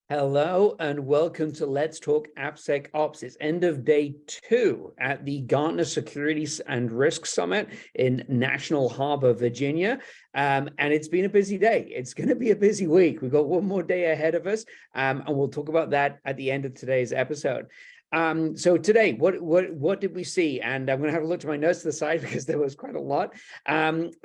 Hello and welcome to Let's Talk AppSecOps. It's end of day 2 at the Gartner Securities and Risk Summit in National Harbor, Virginia. And it's been a busy day. It's going to be a busy week. We've got one more day ahead of us, and we'll talk about that at the end of today's episode. So today, what did we see? And I'm going to have a look to my notes to the side because there was quite a lot.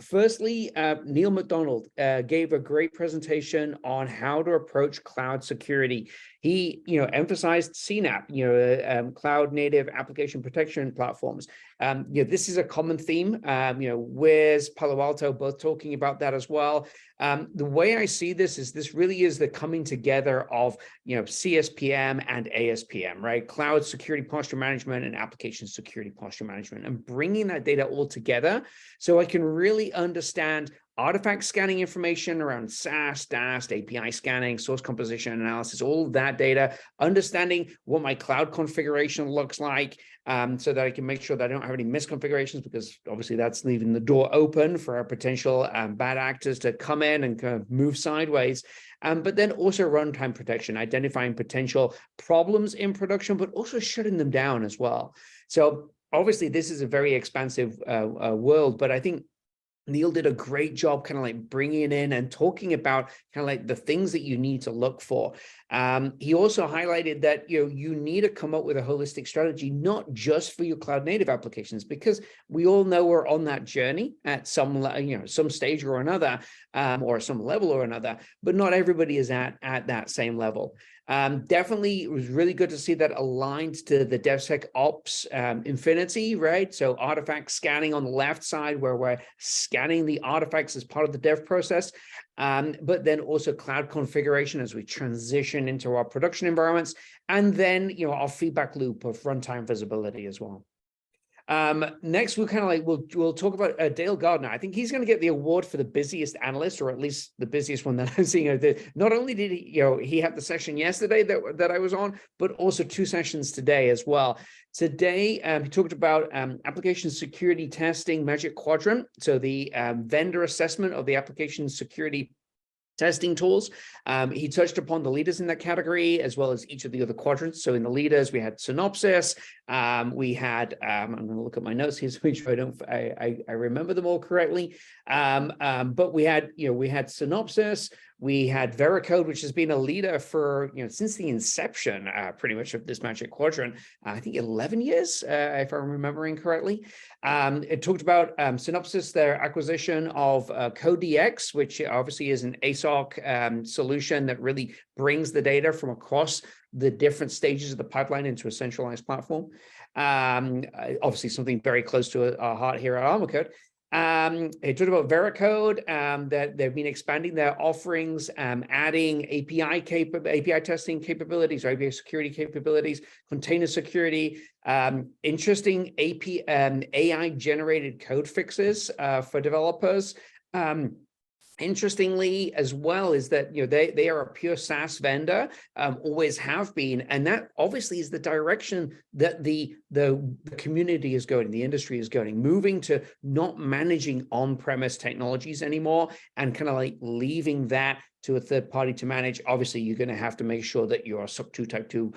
Firstly, Neil McDonald gave a great presentation on how to approach cloud security. He, emphasized CNAPP, cloud native application protection platforms. This is a common theme. Wiz, Palo Alto, both talking about that as well. The way I see this is this really is the coming together of, CSPM and ASPM, right? Cloud security posture management and application security posture management, and bringing that data all together so I can really understand artifact scanning information around SAST, DAST, API scanning, source composition analysis, all of that data, understanding what my cloud configuration looks like, so that I can make sure that I don't have any misconfigurations, because obviously that's leaving the door open for our potential bad actors to come in and kind of move sideways. But then also runtime protection, identifying potential problems in production, but also shutting them down as well. So obviously this is a very expansive world, but I think Neil did a great job kind of like bringing it in and talking about kind of like the things that you need to look for. He also highlighted that, you need to come up with a holistic strategy, not just for your cloud native applications, because we all know we're on that journey at some, some stage or another, or some level or another, but not everybody is at that same level. Definitely, it was really good to see that aligned to the DevSecOps infinity, right? So artifact scanning on the left side, where we're scanning the artifacts as part of the dev process, but then also cloud configuration as we transition into our production environments, and then our feedback loop of runtime visibility as well. Next, we'll talk about Dale Gardner. I think he's going to get the award for the busiest analyst, or at least the busiest one that I'm seeing. Not only did he had the session yesterday that I was on, but also 2 sessions today as well. Today, he talked about application security testing Magic Quadrant, so the vendor assessment of the application security testing tools. He touched upon the leaders in that category, as well as each of the other quadrants. So in the leaders, we had Synopsys, we had, I'm going to look at my notes here to make sure I remember them all correctly. But we had Synopsys, we had VeriCode, which has been a leader for, since the inception, pretty much, of this Magic Quadrant, I think 11 years, if I'm remembering correctly. It talked about Synopsys, their acquisition of CodeDX, which obviously is an ASOC solution that really brings the data from across the different stages of the pipeline into a centralized platform. Obviously something very close to our heart here at ArmorCode. It talked about VeriCode, that they've been expanding their offerings, adding API testing capabilities, or API security capabilities, container security, interesting AI generated code fixes for developers. Interestingly, as well, is that they are a pure SaaS vendor, always have been, and that obviously is the direction that the community is going, the industry is going, moving to not managing on-premise technologies anymore, and kind of like leaving that to a third party to manage. Obviously, you're going to have to make sure that you are SOC 2 Type 2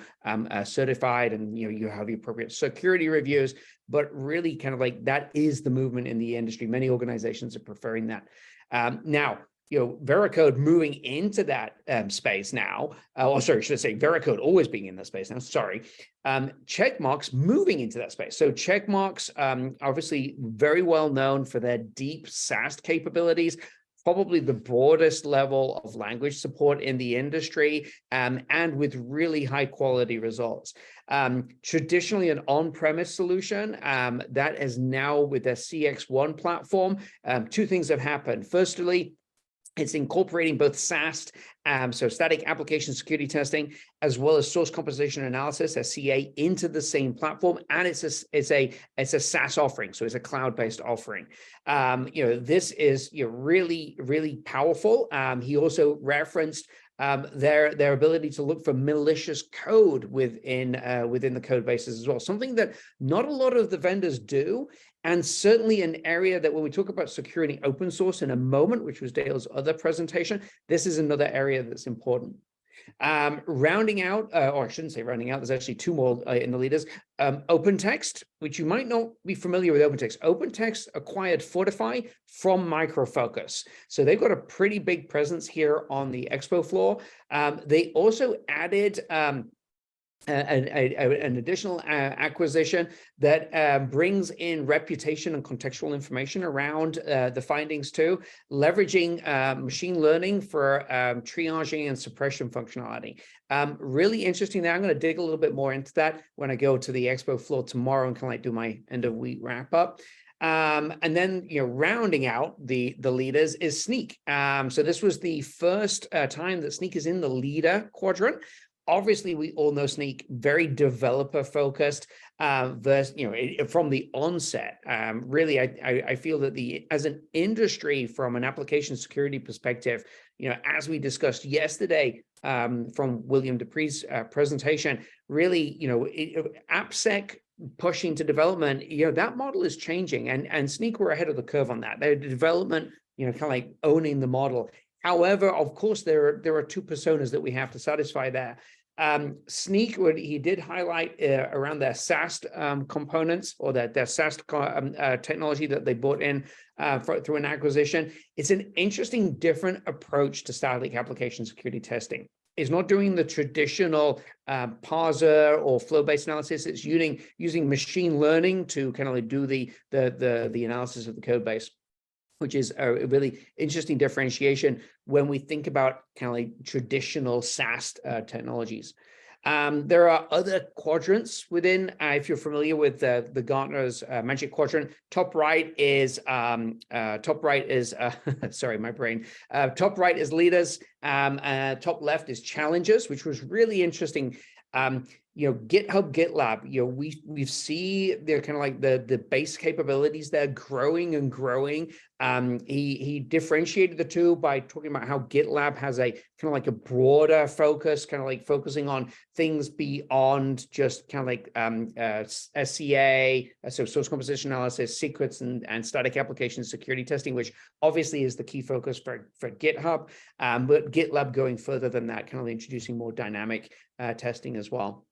certified, and you have the appropriate security reviews. But really, kind of like that is the movement in the industry. Many organizations are preferring that. Now, VeriCode moving into that space now, sorry, should I say VeriCode always being in that space now, sorry. Checkmarx moving into that space. So Checkmarx, obviously very well known for their deep SAST capabilities, probably the broadest level of language support in the industry, and with really high quality results. Traditionally an on-premise solution, that is now with their CX1 platform. 2 things have happened. Firstly, it's incorporating both SAST, so static application security testing, as well as source composition analysis, SCA, into the same platform, and it's a SaaS offering, so it's a cloud-based offering. This is really powerful. He also referenced their ability to look for malicious code within the code bases as well, something that not a lot of the vendors do, and certainly an area that when we talk about securing open source in a moment, which was Dale's other presentation, this is another area that's important. Rounding out, or I shouldn't say rounding out, there's actually two more in the leaders. OpenText, which you might not be familiar with OpenText. OpenText acquired Fortify from Micro Focus. So they've got a pretty big presence here on the expo floor. They also added an additional acquisition that brings in reputation and contextual information around the findings too, leveraging machine learning for triaging and suppression functionality. Really interesting there. I'm going to dig a little bit more into that when I go to the expo floor tomorrow and kind of like do my end of week wrap up. And then, rounding out the leaders is Sneak. So this was the first time that Sneak is in the leader quadrant. Obviously, we all know Sneak, very developer focused, from the onset. Really, I feel that as an industry, from an application security perspective, as we discussed yesterday from William Dupree's presentation, really, AppSec pushing to development, that model is changing, and Sneak were ahead of the curve on that. Their development, kind of like owning the model. However, of course, there are two personas that we have to satisfy there. Sneak, what he did highlight around their SAST components, or their SAST technology that they bought in through an acquisition. It's an interesting, different approach to static application security testing. It's not doing the traditional parser or flow-based analysis. It's using machine learning to kind of like do the analysis of the code base, which is a really interesting differentiation when we think about kind of like traditional SAST technologies. There are other quadrants within, if you're familiar with the Gartner's Magic Quadrant. Top right is sorry, my brain. Top right is leaders. Top left is challengers, which was really interesting. GitHub, GitLab, we see they're kind of like the base capabilities there growing and growing. He differentiated the two by talking about how GitLab has a kind of like a broader focus, kind of like focusing on things beyond just kind of like SCA, so source composition analysis, secrets, and static application security testing, which obviously is the key focus for GitHub. But GitLab going further than that, kind of introducing more dynamic testing as well.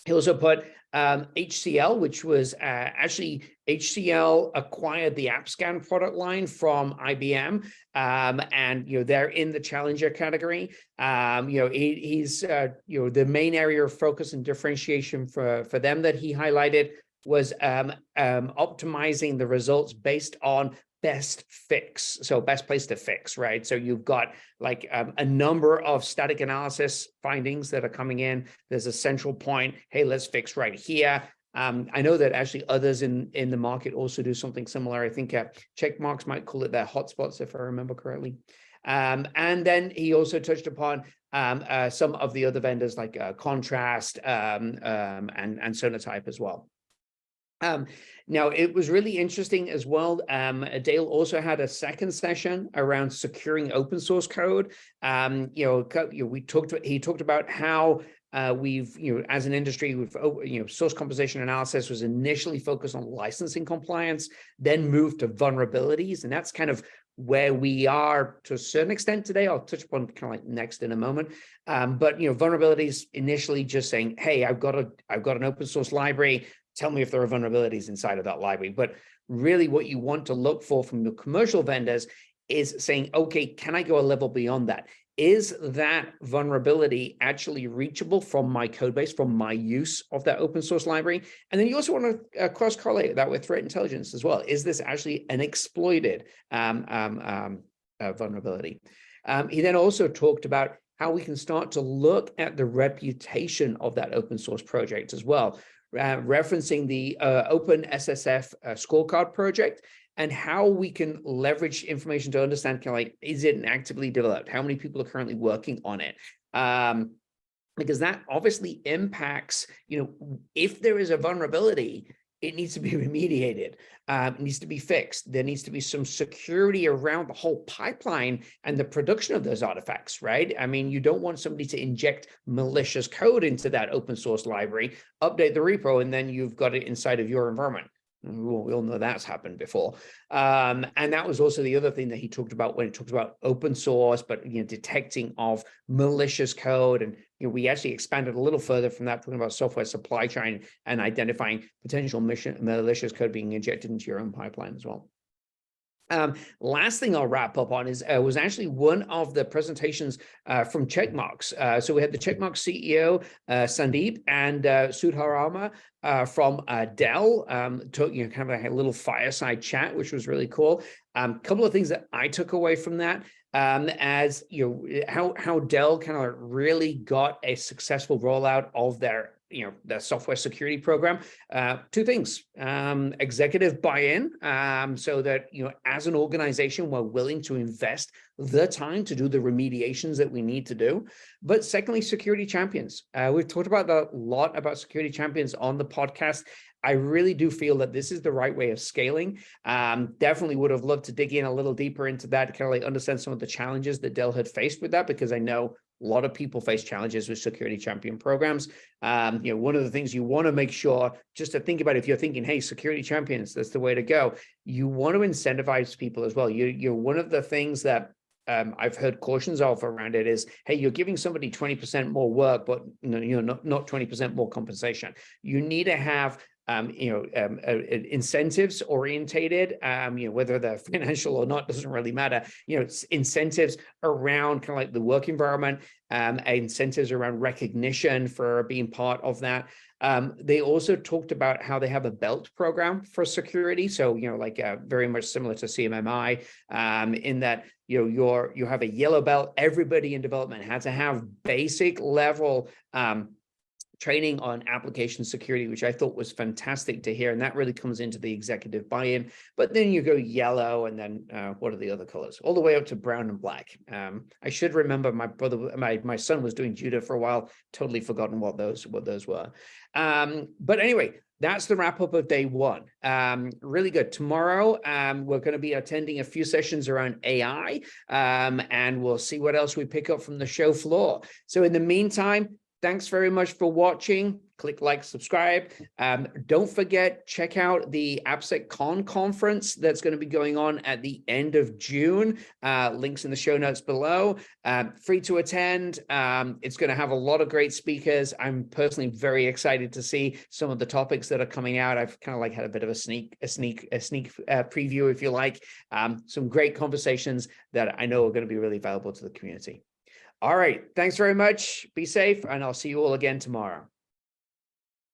He also put HCL, which was actually HCL acquired the AppScan product line from IBM, and they're in the challenger category. He's the main area of focus and differentiation for them that he highlighted was optimizing the results based on best fix, so best place to fix, right? So you've got like a number of static analysis findings that are coming in. There's a central point. Hey, let's fix right here. I know that actually others in the market also do something similar. I think Checkmarx might call it their hotspots, if I remember correctly. And then he also touched upon some of the other vendors like Contrast and Sonatype as well. Now, it was really interesting as well. Dale also had a second session around securing open source code. He talked about how we've, as an industry, we've, source composition analysis was initially focused on licensing compliance, then moved to vulnerabilities, and that's kind of where we are to a certain extent today. I'll touch upon kind of like next in a moment. But vulnerabilities initially just saying, hey, I've got an open source library. Tell me if there are vulnerabilities inside of that library. But really what you want to look for from your commercial vendors is saying, okay, can I go a level beyond that? Is that vulnerability actually reachable from my code base, from my use of that open source library? And then you also want to cross-correlate that with threat intelligence as well. Is this actually an exploited vulnerability? He then also talked about how we can start to look at the reputation of that open source project as well, referencing the OpenSSF scorecard project, and how we can leverage information to understand, kind of like, is it actively developed? How many people are currently working on it? Because that obviously impacts, if there is a vulnerability, it needs to be remediated. It needs to be fixed. There needs to be some security around the whole pipeline and the production of those artifacts, right? I mean, you don't want somebody to inject malicious code into that open source library, update the repo, and then you've got it inside of your environment. We all know that's happened before. And that was also the other thing that he talked about when he talked about open source, but detecting of malicious code. And we actually expanded a little further from that, talking about software supply chain and identifying potential malicious code being injected into your own pipeline as well. Last thing I'll wrap up on is was actually one of the presentations from Checkmarx. So we had the Checkmarx CEO, Sandeep, and Sudharma from Dell, took kind of a little fireside chat, which was really cool. Couple of things that I took away from that, as how Dell kind of really got a successful rollout of their the software security program. Two things: executive buy-in, so that as an organization we're willing to invest the time to do the remediations that we need to do. But secondly, security champions. We've talked about a lot about security champions on the podcast. I really do feel that this is the right way of scaling. Definitely would have loved to dig in a little deeper into that, to kind of like understand some of the challenges that Dell had faced with that, because I know a lot of people face challenges with security champion programs. One of the things you want to make sure, just to think about, if you're thinking, hey, security champions, that's the way to go, you want to incentivize people as well. You're one of the things that I've heard cautions of around it is, hey, you're giving somebody 20% more work, but not 20% more compensation. You need to have incentives orientated, whether they're financial or not, doesn't really matter. It's incentives around kind of like the work environment, incentives around recognition for being part of that. They also talked about how they have a belt program for security. So, very much similar to CMMI, in that, you have a yellow belt. Everybody in development had to have basic level training on application security, which I thought was fantastic to hear. And that really comes into the executive buy-in. But then you go yellow, and then what are the other colors? All the way up to brown and black. I should remember, my son was doing judo for a while, totally forgotten what those were. But anyway, that's the wrap up of day one. Really good. Tomorrow, we're going to be attending a few sessions around AI, and we'll see what else we pick up from the show floor. So in the meantime, thanks very much for watching. Click like, subscribe. Don't forget, check out the AppSecCon conference that's going to be going on at the end of June. Links in the show notes below. Free to attend. It's going to have a lot of great speakers. I'm personally very excited to see some of the topics that are coming out. I've kind of like had a bit of a sneak preview, if you like. Some great conversations that I know are going to be really valuable to the community. All right. Thanks very much. Be safe, and I'll see you all again tomorrow.